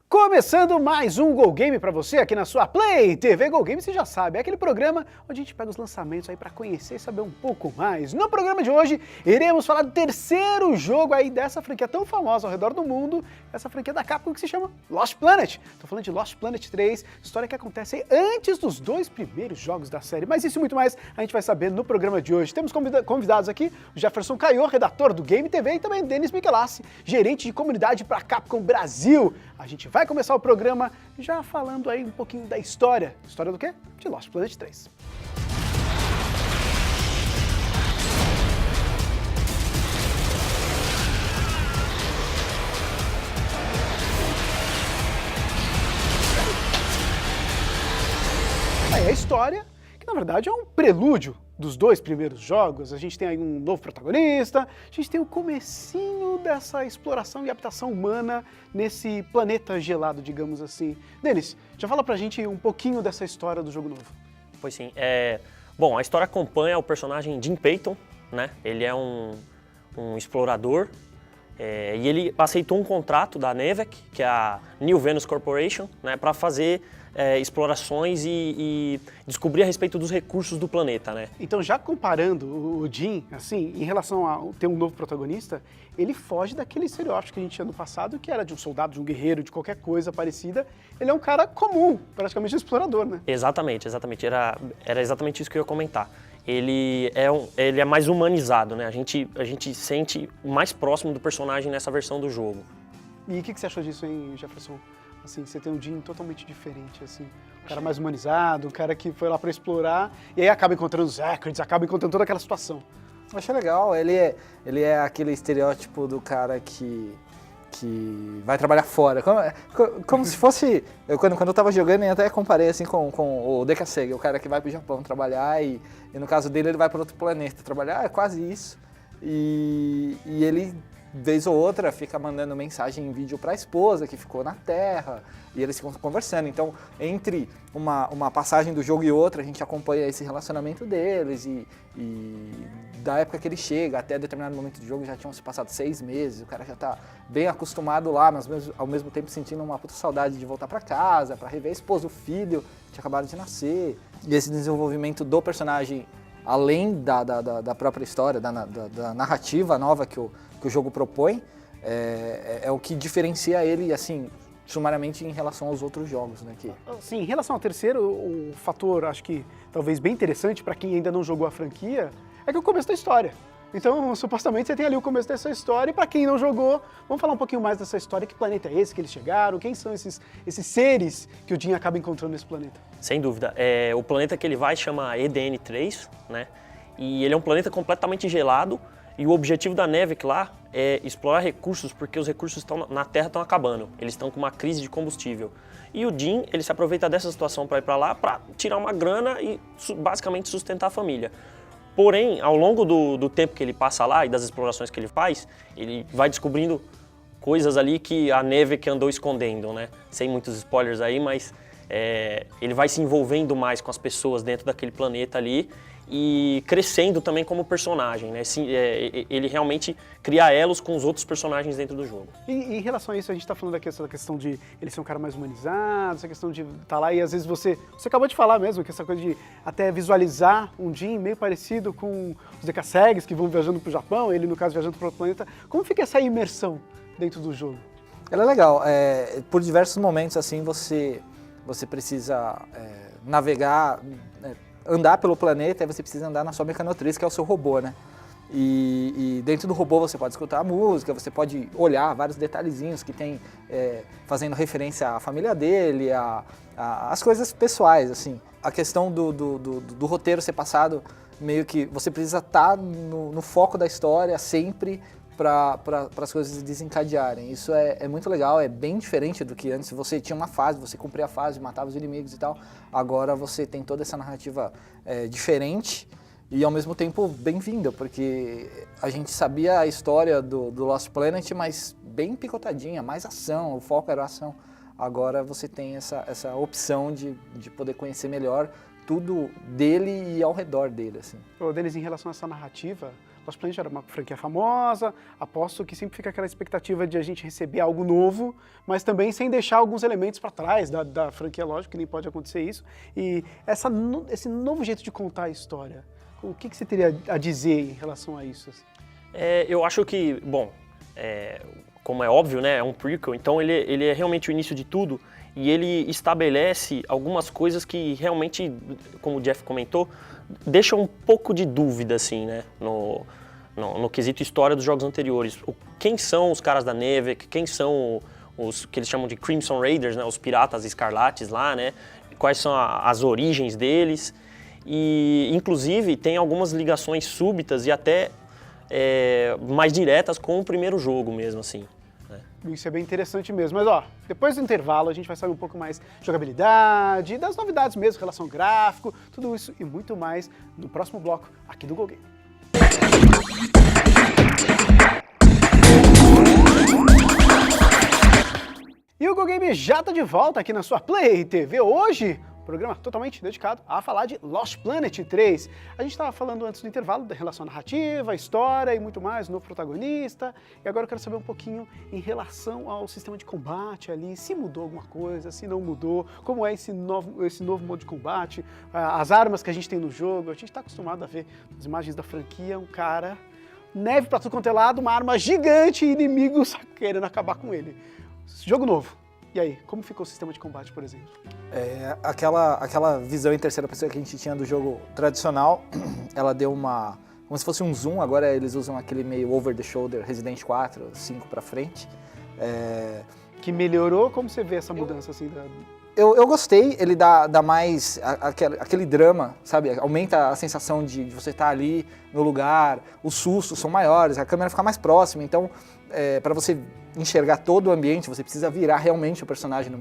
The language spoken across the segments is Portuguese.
Começando mais um Go Game pra você aqui na sua Play TV. Go Game, você já sabe, é aquele programa onde a gente pega os lançamentos aí pra conhecer e saber um pouco mais. No programa de hoje, iremos falar do terceiro jogo aí dessa franquia tão famosa ao redor do mundo, essa franquia da Capcom que se chama Lost Planet. Tô falando de Lost Planet 3, história que acontece antes dos dois primeiros jogos da série. Mas isso e muito mais a gente vai saber no programa de hoje. Temos convidados aqui, o Jefferson Caio, redator do Game TV, e também o Denis Michelassi, gerente de comunidade pra Capcom Brasil. A gente vai começar o programa já falando aí um pouquinho da história. História do quê? De Lost Planet 3. Aí a história, que na verdade é um prelúdio dos dois primeiros jogos. A gente tem aí um novo protagonista, a gente tem o comecinho dessa exploração e habitação humana nesse planeta gelado, digamos assim. Denis, já fala pra gente um pouquinho dessa história do jogo novo. Pois sim. Bom, a história acompanha o personagem Jim Payton, né? Ele é um explorador e ele aceitou um contrato da Nevec, que é a New Venus Corporation, né, para fazer explorações e descobrir a respeito dos recursos do planeta, né? Então, já comparando o Jim, assim, em relação a ter um novo protagonista, ele foge daquele estereótipo que a gente tinha no passado, que era de um soldado, de um guerreiro, de qualquer coisa parecida. Ele é um cara comum, praticamente um explorador, né? Exatamente. Era exatamente isso que eu ia comentar. Ele é mais humanizado, né? A gente sente mais próximo do personagem nessa versão do jogo. E o que você achou disso, hein, Jefferson? Assim, você tem um Jim totalmente diferente, assim, um cara mais humanizado, um cara que foi lá pra explorar, e aí acaba encontrando os Acrids, acaba encontrando toda aquela situação. Eu achei legal, ele é aquele estereótipo do cara que vai trabalhar fora, como se fosse, quando eu tava jogando eu até comparei assim com o Dekasegi, o cara que vai pro Japão trabalhar e no caso dele ele vai para outro planeta trabalhar, é quase isso, e ele vez ou outra fica mandando mensagem em vídeo para a esposa que ficou na Terra e eles ficam conversando. Então, entre uma passagem do jogo e outra, a gente acompanha esse relacionamento deles e da época que ele chega até determinado momento do jogo já tinham se passado 6 meses, o cara já tá bem acostumado lá, mas ao mesmo tempo sentindo uma puta saudade de voltar para casa, para rever a esposa, o filho que tinha acabado de nascer. E esse desenvolvimento do personagem, além da própria história, da narrativa nova que o jogo propõe, é o que diferencia ele, assim, sumariamente em relação aos outros jogos, né? Sim, em relação ao terceiro, o fator, acho que talvez bem interessante para quem ainda não jogou a franquia, é que é o começo da história. Então, supostamente, você tem ali o começo dessa história, e para quem não jogou, vamos falar um pouquinho mais dessa história. Que planeta é esse que eles chegaram? Quem são esses seres que o Jim acaba encontrando nesse planeta? Sem dúvida. O planeta que ele vai chama EDN3, né? E ele é um planeta completamente gelado, e o objetivo da Nevec lá é explorar recursos, porque os recursos na Terra estão acabando. Eles estão com uma crise de combustível. E o Jim, ele se aproveita dessa situação para ir para lá, para tirar uma grana e basicamente sustentar a família. Porém, ao longo do tempo que ele passa lá e das explorações que ele faz, ele vai descobrindo coisas ali que a Nevec andou escondendo, né? Sem muitos spoilers aí, mas ele vai se envolvendo mais com as pessoas dentro daquele planeta ali e crescendo também como personagem, né? Ele realmente cria elos com os outros personagens dentro do jogo. E em relação a isso, a gente tá falando aqui essa questão de ele ser um cara mais humanizado, essa questão de estar lá e às vezes você acabou de falar mesmo, que essa coisa de até visualizar um Jim meio parecido com os Dekasegs que vão viajando pro Japão, ele no caso viajando para outro planeta. Como fica essa imersão dentro do jogo? Ela é legal, por diversos momentos assim você precisa navegar, andar pelo planeta, e você precisa andar na sua mecanotriz, que é o seu robô, né? E dentro do robô você pode escutar a música, você pode olhar vários detalhezinhos que tem fazendo referência à família dele, às coisas pessoais, assim. A questão do roteiro ser passado, meio que você precisa estar no foco da história sempre, para as coisas desencadearem. Isso é muito legal, é bem diferente do que antes. Você tinha uma fase, você cumpria a fase, matava os inimigos e tal. Agora você tem toda essa narrativa diferente e ao mesmo tempo bem-vinda, porque a gente sabia a história do Lost Planet, mas bem picotadinha, mais ação, o foco era a ação. Agora você tem essa opção de poder conhecer melhor tudo dele e ao redor dele, assim. Ô, Denis, em relação a essa narrativa, Lost Planet era uma franquia famosa, aposto que sempre fica aquela expectativa de a gente receber algo novo, mas também sem deixar alguns elementos para trás da franquia, lógico que nem pode acontecer isso. E esse novo jeito de contar a história, o que você teria a dizer em relação a isso? Assim? Eu acho que, bom, como é óbvio, né, é um prequel, então ele é realmente o início de tudo e ele estabelece algumas coisas que realmente, como o Jeff comentou, deixam um pouco de dúvida, assim, né, no quesito história dos jogos anteriores. Quem são os caras da Nevek, quem são os que eles chamam de Crimson Raiders, né, os piratas escarlates lá, né, quais são as origens deles e, inclusive, tem algumas ligações súbitas e até mais diretas com o primeiro jogo mesmo, assim. Isso é bem interessante mesmo, mas ó, depois do intervalo a gente vai saber um pouco mais de jogabilidade, das novidades mesmo, relação gráfico, tudo isso e muito mais no próximo bloco aqui do Go Game. E o Go Game já está de volta aqui na sua Play TV hoje. Programa totalmente dedicado a falar de Lost Planet 3. A gente estava falando antes do intervalo da relação narrativa, história e muito mais, novo protagonista. E agora eu quero saber um pouquinho em relação ao sistema de combate ali, se mudou alguma coisa, se não mudou, como é esse novo modo de combate, as armas que a gente tem no jogo. A gente está acostumado a ver as imagens da franquia, um cara, neve pra tudo quanto é lado, uma arma gigante e inimigos querendo acabar com ele. Jogo novo. E aí, como ficou o sistema de combate, por exemplo? Aquela visão em terceira pessoa que a gente tinha do jogo tradicional, ela deu como se fosse um zoom, agora eles usam aquele meio over the shoulder, Resident 4, 5 pra frente. Que melhorou? Como você vê essa mudança assim? Eu gostei, ele dá mais aquele drama, sabe? Aumenta a sensação de você estar ali no lugar, os sustos são maiores, a câmera fica mais próxima, então para você enxergar todo o ambiente, você precisa virar realmente o personagem,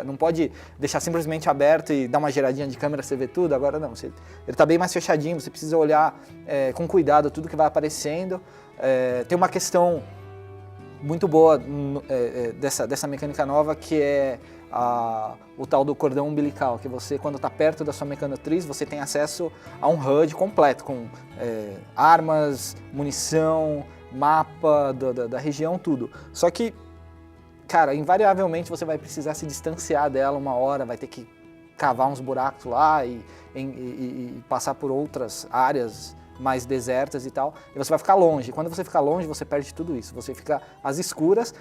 não pode deixar simplesmente aberto e dar uma giradinha de câmera, você vê tudo, agora não, ele está bem mais fechadinho, você precisa olhar com cuidado tudo que vai aparecendo. Tem uma questão muito boa dessa mecânica nova que é o tal do cordão umbilical, que você, quando está perto da sua mecanotriz, você tem acesso a um HUD completo, com armas, munição, mapa da região, tudo. Só que, cara, invariavelmente você vai precisar se distanciar dela uma hora, vai ter que cavar uns buracos lá e passar por outras áreas mais desertas e tal, e você vai ficar longe. Quando você fica longe, você perde tudo isso. Você fica às escuras,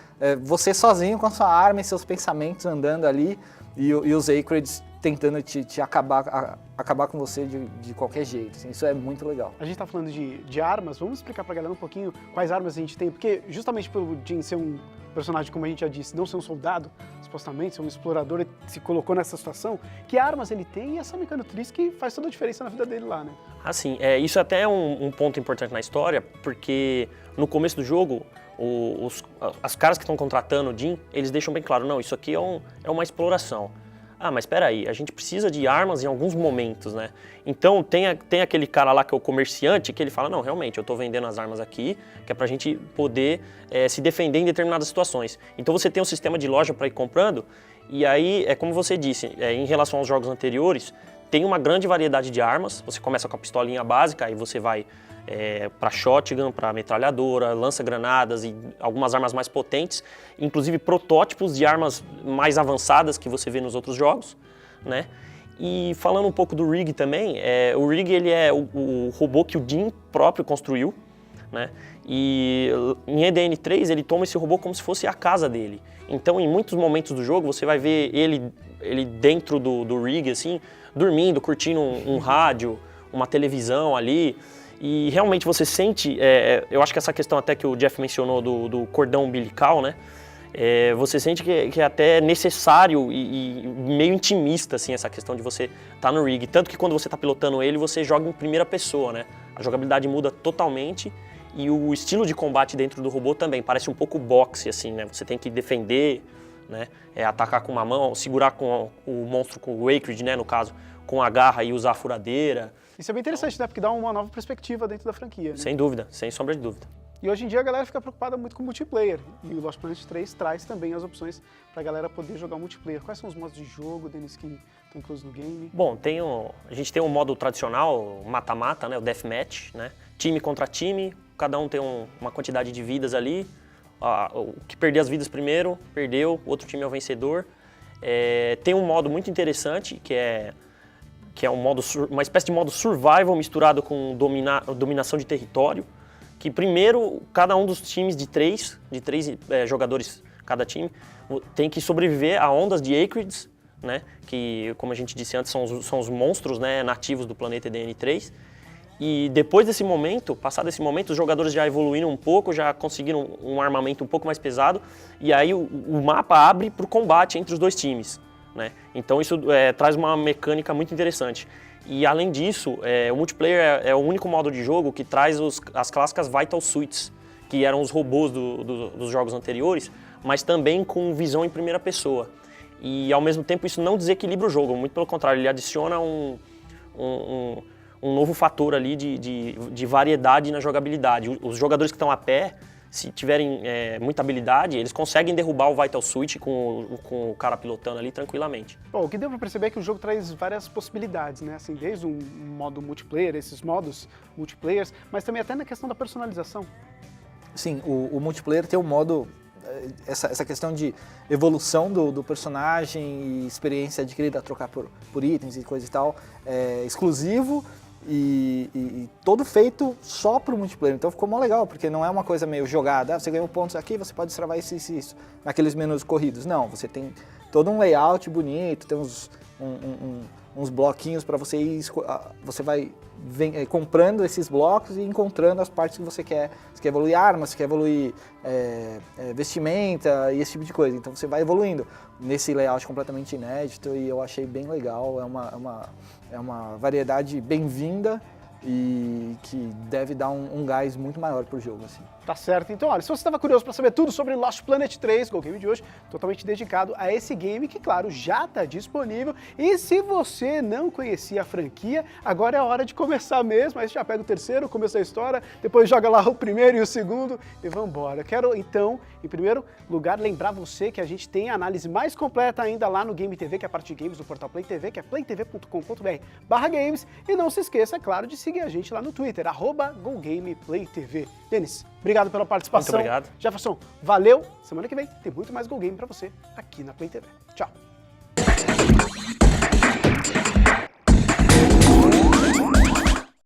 você sozinho com a sua arma e seus pensamentos andando ali, e os Acreds tentando te acabar com você de qualquer jeito. Assim, isso é muito legal. A gente tá falando de armas, vamos explicar pra galera um pouquinho quais armas a gente tem, porque justamente pelo Jin ser um personagem, como a gente já disse, não ser um soldado, supostamente, ser um explorador, ele se colocou nessa situação, que armas ele tem e essa mecanotriz que faz toda a diferença na vida dele lá, né? Assim, isso até é um ponto importante na história, porque no começo do jogo, os caras que estão contratando o Jin, eles deixam bem claro, não, isso aqui é uma exploração. Ah, mas espera aí, a gente precisa de armas em alguns momentos, né? Então tem aquele cara lá que é o comerciante que ele fala, não, realmente, eu tô vendendo as armas aqui, que é pra gente poder se defender em determinadas situações. Então você tem um sistema de loja para ir comprando, e aí, como você disse, em relação aos jogos anteriores, tem uma grande variedade de armas, você começa com a pistolinha básica, aí você vai para shotgun, para metralhadora, lança-granadas e algumas armas mais potentes, inclusive protótipos de armas mais avançadas que você vê nos outros jogos, né? E falando um pouco do Rig também, o Rig ele é o robô que o Jin próprio construiu, né? E em EDN 3 ele toma esse robô como se fosse a casa dele. Então em muitos momentos do jogo você vai ver ele dentro do Rig, assim, dormindo, curtindo um rádio, uma televisão ali. E realmente você sente, eu acho que essa questão até que o Jeff mencionou do cordão umbilical, né? Você sente que é até necessário e meio intimista, assim, essa questão de você estar no rig. Tanto que quando você está pilotando ele, você joga em primeira pessoa, né? A jogabilidade muda totalmente E o estilo de combate dentro do robô também parece um pouco boxe, assim, né? Você tem que defender, né? Atacar com uma mão, segurar com o monstro, com o Acrid, né? No caso, com a garra e usar a furadeira. Isso é bem interessante, né? Porque dá uma nova perspectiva dentro da franquia, né? Sem dúvida, sem sombra de dúvida. E hoje em dia a galera fica preocupada muito com multiplayer. E o Lost Planet 3 traz também as opções pra galera poder jogar multiplayer. Quais são os modos de jogo, Denis, que estão inclusos no game? Bom, a gente tem um modo tradicional, mata-mata, né? O Deathmatch, né? Time contra time, cada um tem uma quantidade de vidas ali. O que perder as vidas primeiro, perdeu, o outro time é o vencedor. Tem um modo muito interessante, que é uma espécie de modo survival misturado com dominação de território. Que primeiro, cada um dos times de três jogadores cada time, tem que sobreviver a ondas de Acrids, né? Que, como a gente disse antes, são os monstros, né, nativos do planeta EDN3. E depois desse momento, passado esse momento, os jogadores já evoluíram um pouco, já conseguiram um armamento um pouco mais pesado, e aí o mapa abre para o combate entre os dois times, né? Então isso traz uma mecânica muito interessante. E além disso, o multiplayer é o único modo de jogo que traz as clássicas Vital Suits, que eram os robôs dos jogos anteriores, mas também com visão em primeira pessoa. E ao mesmo tempo isso não desequilibra o jogo, muito pelo contrário, ele adiciona um novo fator ali de variedade na jogabilidade. Os jogadores que estão a pé, se tiverem muita habilidade, eles conseguem derrubar o Vital Suit com o cara pilotando ali tranquilamente. Bom, o que deu pra perceber é que o jogo traz várias possibilidades, né? Assim, desde um modo multiplayer, esses modos multiplayers, mas também até na questão da personalização. Sim, o multiplayer tem um modo, essa questão de evolução do personagem e experiência adquirida a trocar por itens e coisa e tal, exclusivo. E todo feito só pro multiplayer, então ficou mó legal, porque não é uma coisa meio jogada, você ganhou pontos aqui, você pode destravar isso, naqueles menus corridos. Não, você tem todo um layout bonito, tem uns bloquinhos para você ir, você vai comprando esses blocos e encontrando as partes que você quer. Você quer evoluir armas, você quer evoluir vestimenta e esse tipo de coisa, então você vai evoluindo nesse layout completamente inédito e eu achei bem legal, é uma variedade bem-vinda e que deve dar um gás muito maior pro jogo, assim. Tá certo. Então, olha, se você estava curioso para saber tudo sobre Lost Planet 3, o Game de hoje, totalmente dedicado a esse game que, claro, já está disponível. E se você não conhecia a franquia, agora é a hora de começar mesmo. Aí você já pega o terceiro, começa a história, depois joga lá o primeiro e o segundo e vambora. Eu quero, então, em primeiro lugar, lembrar você que a gente tem a análise mais completa ainda lá no Game TV, que é a parte de games do portal Play TV, que é playtv.com.br/games. E não se esqueça, é claro, de seguir a gente lá no Twitter, @GoGamePlayTV. Denis, obrigado pela participação. Muito obrigado. Jefferson, valeu. Semana que vem tem muito mais Go Game pra você aqui na Play TV. Tchau.